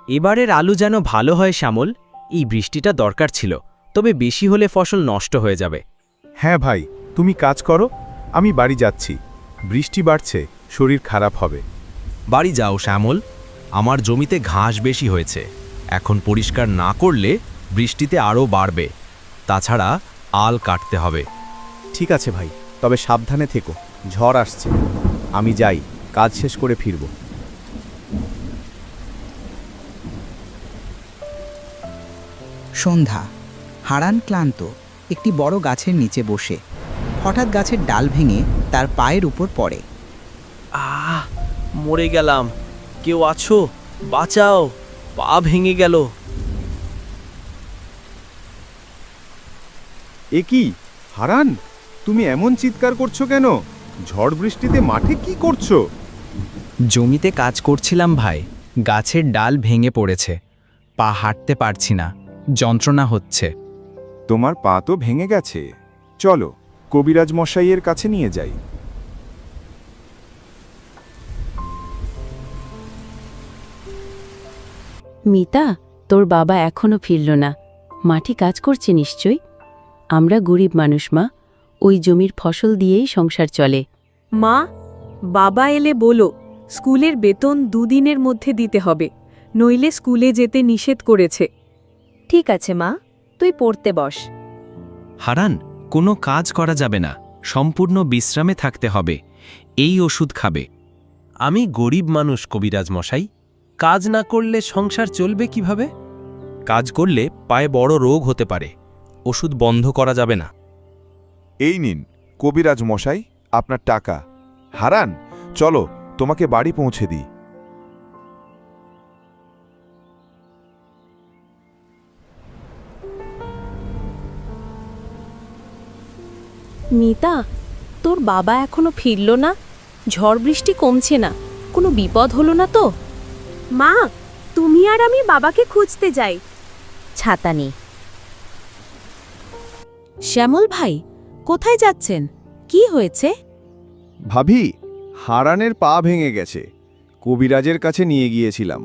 এবারের আলু যেন ভালো হয় শ্যামল। এই বৃষ্টিটা দরকার ছিল, তবে বেশি হলে ফসল নষ্ট হয়ে যাবে। হ্যাঁ ভাই, তুমি কাজ করো, আমি বাড়ি যাচ্ছি। বৃষ্টি বাড়ছে, শরীর খারাপ হবে। বাড়ি যাও শ্যামল, আমার জমিতে ঘাস বেশি হয়েছে। এখন পরিষ্কার না করলে বৃষ্টিতে আরও বাড়বে। তাছাড়া আল কাটতে হবে। ঠিক আছে ভাই, তবে সাবধানে থেকো, ঝড় আসছে। আমি যাই, কাজ শেষ করে ফিরব। সন্ধ্যা। হারান ক্লান্ত একটি বড় গাছের নিচে বসে। হঠাৎ গাছের ডাল ভেঙে তার পায়ের উপর পড়ে। মরে গেলাম, কেউ আছো? বাঁচাও, পা ভেঙে গেল। এ কি হারান, তুমি এমন চিৎকার করছো কেন? ঝড় বৃষ্টিতে মাঠে কি করছো? জমিতে কাজ করছিলাম ভাই, গাছের ডাল ভেঙে পড়েছে। পা হাঁটতে পারছি না, যন্ত্রণা হচ্ছে। তোমার পা তো ভেঙে গেছে, চলো কবিরাজ মশাইয়ের কাছে নিয়ে যাই। মিতা, তোর বাবা এখনো ফিরল না। মাঠে কাজ করছে নিশ্চয়ই। আমরা গরিব মানুষ মা, ওই জমির ফসল দিয়েই সংসার চলে। মা, বাবা এলে বলো স্কুলের বেতন 2 দিনের মধ্যে দিতে হবে, নইলে স্কুলে যেতে নিষেধ করেছে। ঠিক আছে মা, তুই পড়তে বস। হারান, কোনো কাজ করা যাবে না, সম্পূর্ণ বিশ্রামে থাকতে হবে। এই ওষুধ খাবে। আমি গরিব মানুষ কবিরাজ মশাই, কাজ না করলে সংসার চলবে কিভাবে? কাজ করলে পায়ে বড় রোগ হতে পারে, ওষুধ বন্ধ করা যাবে না। এই নিন কবিরাজ মশাই, আপনার টাকা। হারান, চলো তোমাকে বাড়ি পৌঁছে দিই। মিতা, তোর বাবা এখনো ফিরল না? ঝড় বৃষ্টি কমছে না, কোনো বিপদ হলো না তো? মা, তুমি আর আমি বাবাকে খুঁজতে যাই। ছাতা নেই। শ্যামল ভাই, কোথায় যাচ্ছেন? কি হয়েছে? ভাবি, হারানের পা ভেঙে গেছে, কবিরাজের কাছে নিয়ে গিয়েছিলাম।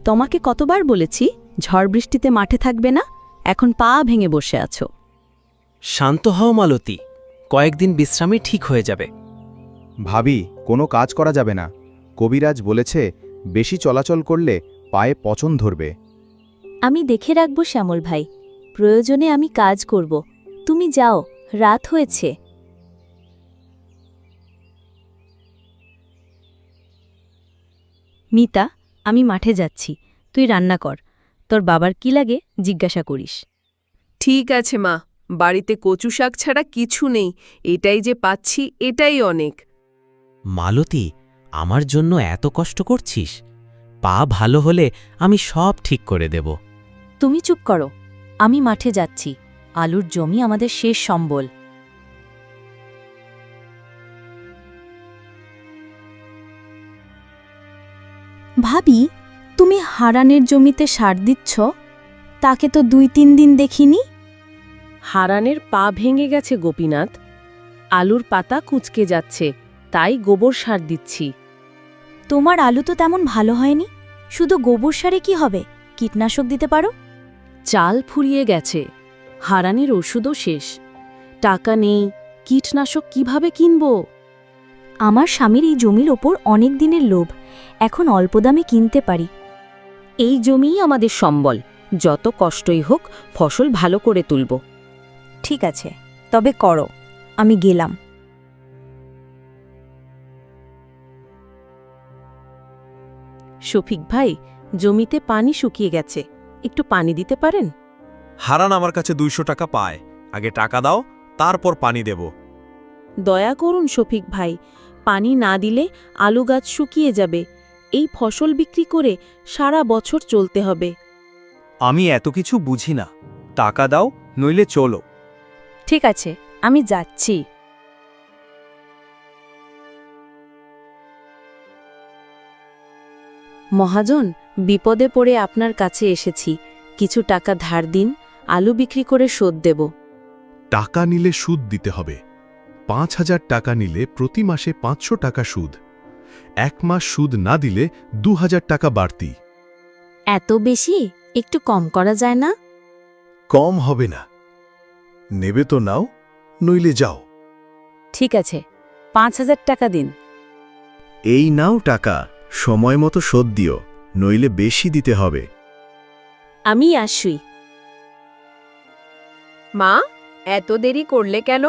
তোমাকে কতবার বলেছি ঝড় বৃষ্টিতে মাঠে থাকবে না, এখন পা ভেঙে বসে আছো। শান্ত হও মালতী, কয়েকদিন বিশ্রামে ঠিক হয়ে যাবে। ভাবি, কোনো কাজ করা যাবে না, কবিরাজ বলেছে বেশি চলাচল করলে পায়ে পচন ধরবে। আমি দেখে রাখব শ্যামল ভাই, প্রয়োজনে আমি কাজ করব। তুমি যাও, রাত হয়েছে। মিতা, আমি মাঠে যাচ্ছি, তুই রান্না কর। তোর বাবার কি লাগে জিজ্ঞাসা করিস। ঠিক আছে মা, বাড়িতে কচু শাক ছাড়া কিছু নেই, এটাই যে পাচ্ছি এটাই অনেক। মালতী, আমার জন্য এত কষ্ট করছিস? পা ভালো হলে আমি সব ঠিক করে দেব। তুমি চুপ করো, আমি মাঠে যাচ্ছি। আলুর জমি আমাদের শেষ সম্বল। ভাবি, তুমি হারানের জমিতে সার দিচ্ছ? তাকে তো 2-3 দিন দেখিনি। হারানের পা ভেঙে গেছে গোপীনাথ, আলুর পাতা কুঁচকে যাচ্ছে, তাই গোবর সার দিচ্ছি। তোমার আলু তো তেমন ভালো হয়নি, শুধু গোবর সারে কি হবে? কীটনাশক দিতে পারো। চাল ফুরিয়ে গেছে, হারানের ওষুধও শেষ, টাকা নেই, কীটনাশক কিভাবে কিনব? আমার স্বামীর এই জমির ওপর অনেক দিনের লোভ, এখন অল্প দামে কিনতে পারি। এই জমিই আমাদের সম্বল, যত কষ্টই হোক ফসল ভালো করে তুলব। ঠিক আছে, তবে করো, আমি গেলাম। শফিক ভাই, জমিতে পানি শুকিয়ে গেছে, একটু পানি দিতে পারেন? হারান আমার কাছে 200 টাকা পায়, আগে টাকা দাও, তারপর পানি দেব। দয়া করুন শফিক ভাই, পানি না দিলে আলু গাছ শুকিয়ে যাবে। এই ফসল বিক্রি করে সারা বছর চলতে হবে। আমি এত কিছু বুঝি না, টাকা দাও, নইলে চলো। ঠিক আছে, আমি যাচ্ছি। মহাজন, বিপদে পড়ে আপনার কাছে এসেছি, কিছু টাকা ধার দিন, আলু বিক্রি করে শোধ দেব। টাকা নিলে সুদ দিতে হবে, 5,000 টাকা নিলে প্রতি মাসে 500 টাকা সুদ। 1 মাস সুদ না দিলে 2,000 টাকা বাড়তি। এত বেশি? একটু কম করা যায় না? কম হবে না। নেবে তো নাও, নইলে যাও। ঠিক আছে, 5,000 টাকা দিন। এই নাও টাকা, সময় মতো শোধ দিও, নইলে বেশি দিতে হবে। আমি আসি। মা, এত দেরি করলে কেন?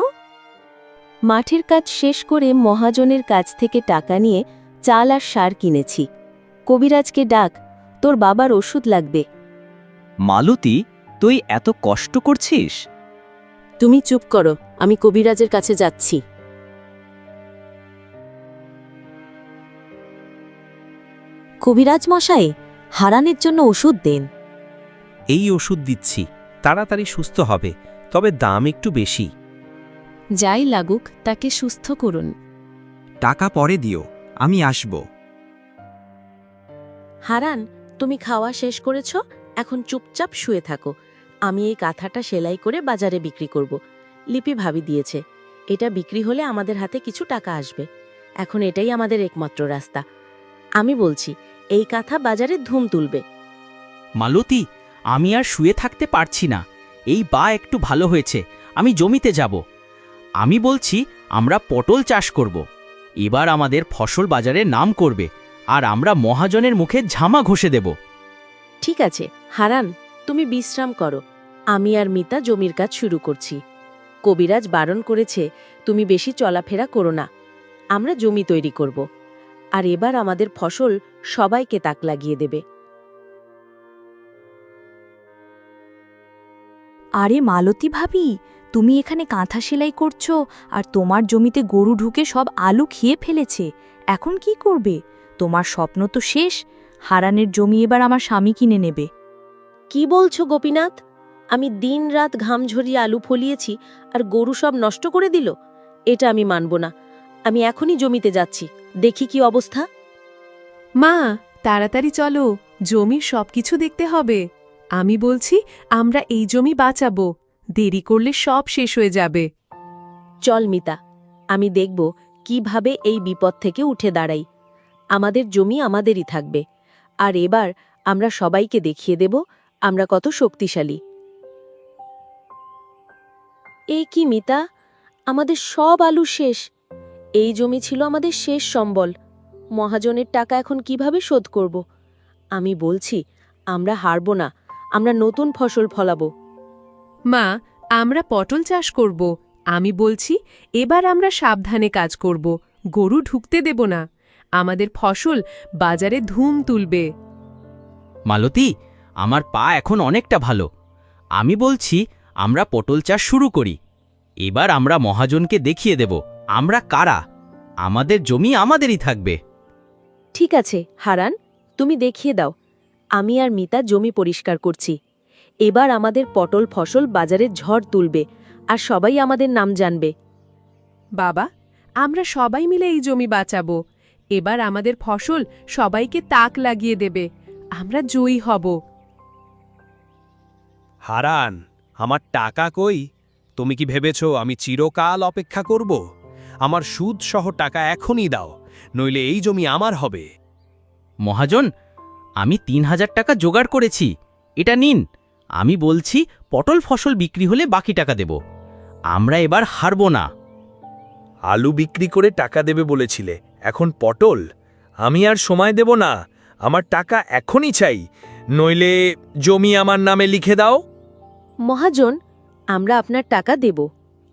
মাঠের কাজ শেষ করে মহাজনের কাছ থেকে টাকা নিয়ে চাল আর সার কিনেছি। কবিরাজকে ডাক, তোর বাবার ওষুধ লাগবে। মালতী, তুই এত কষ্ট করছিস? তুমি চুপ করো, আমি কবিরাজের কাছে যাচ্ছি। কবিরাজ মশাই, হারানের জন্য ওষুধ দেন। এই ওষুধ দিচ্ছি, তাড়াতাড়ি সুস্থ হবে, তবে দাম একটু বেশি। যাই লাগুক, তাকে সুস্থ করুন। টাকা পরে দিও, আমি আসব। হারান, তুমি খাওয়া শেষ করেছ, এখন চুপচাপ শুয়ে থাকো। আমি এই কাঁথাটা সেলাই করে বাজারে বিক্রি করব। লিপি ভাবি দিয়েছে, এটা বিক্রি হলে আমাদের হাতে কিছু টাকা আসবে। এখন এটাই আমাদের একমাত্র রাস্তা। আমি বলছি, এই কাঁথা বাজারে ধুম তুলবে। মালতী, আমি আর শুয়ে থাকতে পারছি না। এই বা একটু ভালো হয়েছে, আমি জমিতে যাব। আমি বলছি, আমরা পটল চাষ করব। এবার আমাদের ফসল বাজারে নাম করবে, আর আমরা মহাজনের মুখে ঝামা ঘষে দেব। ঠিক আছে হারান, তুমি বিশ্রাম করো। আমি আর মিতা জমির কাজ শুরু করছি। কবিরাজ বারণ করেছে, তুমি বেশি চলাফেরা করো না। আমরা জমি তৈরি করব, আর এবার আমাদের ফসল সবাইকে তাক লাগিয়ে দেবে। আরে মালতী ভাবি, তুমি এখানে কাঁথা সেলাই করছো, আর তোমার জমিতে গরু ঢুকে সব আলু খেয়ে ফেলেছে। এখন কি করবে? তোমার স্বপ্ন তো শেষ। হারানের জমি এবার আমার স্বামী কিনে নেবে। কি বলছো গোপীনাথ? আমি দিনরাত ঘাম ঝরিয়ে আলু ফলিয়েছি, আর গরু সব নষ্ট করে দিল? এটা আমি মানব না। আমি এখনই জমিতে যাচ্ছি, দেখি কি অবস্থা। মা, তাড়াতাড়ি চলো, জমির সবকিছু দেখতে হবে। আমি বলছি, আমরা এই জমি বাঁচাবো। দেরি করলে সব শেষ হয়ে যাবে। চল মিতা, আমি দেখব কিভাবে এই বিপদ থেকে উঠে দাঁড়াই। আমাদের জমি আমাদেরই থাকবে, আর এবার আমরা সবাইকে দেখিয়ে দেব আমরা কত শক্তিশালী। এই কি মিতা, আমাদের সব আলু শেষ। এই জমি ছিল আমাদের শেষ সম্বল। মহাজনের টাকা এখন কিভাবে শোধ করব? আমি বলছি, আমরা হারব না, আমরা নতুন ফসল ফলাবো। মা, আমরা পটল চাষ করব। আমি বলছি, এবার আমরা সাবধানে কাজ করব, গরু ঢুকতে দেব না। আমাদের ফসল বাজারে ধুম তুলবে। মালতী, আমার পা এখন অনেকটা ভালো। আমি বলছি, আমরা পটল চাষ শুরু করি। এবার আমরা মহাজনকে দেখিয়ে দেব আমরা কারা। আমাদের জমি আমাদেরই থাকবে। ঠিক আছে হারান, তুমি দেখিয়ে দাও। আমি আর মিতা জমি পরিষ্কার করছি। এবার আমাদের পটল ফসল বাজারে ঝড় তুলবে, আর সবাই আমাদের নাম জানবে। বাবা, আমরা সবাই মিলে এই জমি বাঁচাবো। এবার আমাদের ফসল সবাইকে তাক লাগিয়ে দেবে। আমরা জয়ী হব। হারান, আমার টাকা কই? তুমি কি ভেবেছ আমি চিরকাল অপেক্ষা করব? আমার সুদ সহ টাকা এখনই দাও, নইলে এই জমি আমার হবে। মহাজন, আমি 3,000 টাকা জোগাড় করেছি, এটা নিন। আমি বলছি, পটল ফসল বিক্রি হলে বাকি টাকা দেব। আমরা এবার হারব না। আলু বিক্রি করে টাকা দেবে বলেছিলে, এখন পটল? আমি আর সময় দেব না, আমার টাকা এখনই চাই, নইলে জমি আমার নামে লিখে দাও। মহাজন, আমরা আপনার টাকা দেব।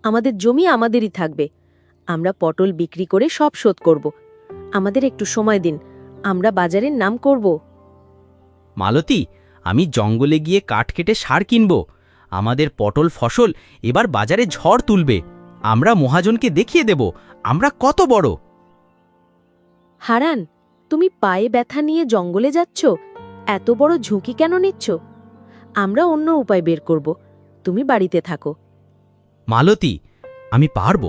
আমাদের জমি আমাদেরই থাকবে। আমরা পটল বিক্রি করে সব শোধ করব। আমাদের একটু সময় দিন, আমরা বাজারের নাম করব। মালতী, আমি জঙ্গলে গিয়ে কাঠ কেটে সার কিনব। আমাদের পটল ফসল এবার বাজারে ঝড় তুলবে। আমরা মহাজনকে দেখিয়ে দেব আমরা কত বড়। হারান, তুমি পায়ে ব্যথা নিয়ে জঙ্গলে যাচ্ছ? এত বড় ঝুঁকি কেন নিচ্ছ? আমরা অন্য উপায় বের করব, তুমি বাড়িতে থাকো। মালতী, আমি পারব।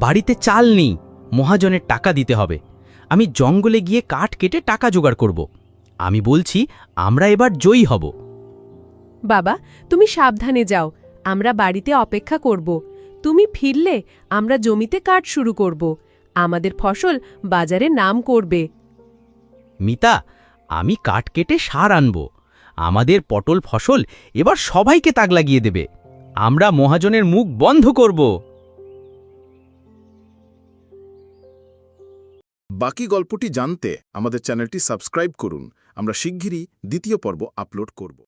বাড়িতে চাল নেই, মহাজনের টাকা দিতে হবে। আমি জঙ্গলে গিয়ে কাঠ কেটে টাকা জোগাড় করব। আমি বলছি, আমরা এবার জয়ী হব। বাবা, তুমি সাবধানে যাও, আমরা বাড়িতে অপেক্ষা করব। তুমি ফিরলে আমরা জমিতে কাজ শুরু করব আমাদের ফসল বাজারে নাম করবে। মিতা, আমি কাঠ কেটে সার আনব। আমাদের পটল ফসল এবার সবাইকে তাক লাগিয়ে দেবে। আমরা মহাজনের মুখ বন্ধ করব। বাকি গল্পটি জানতে আমাদের চ্যানেলটি সাবস্ক্রাইব করুন। আমরা শিগগিরই দ্বিতীয় পর্ব আপলোড করব।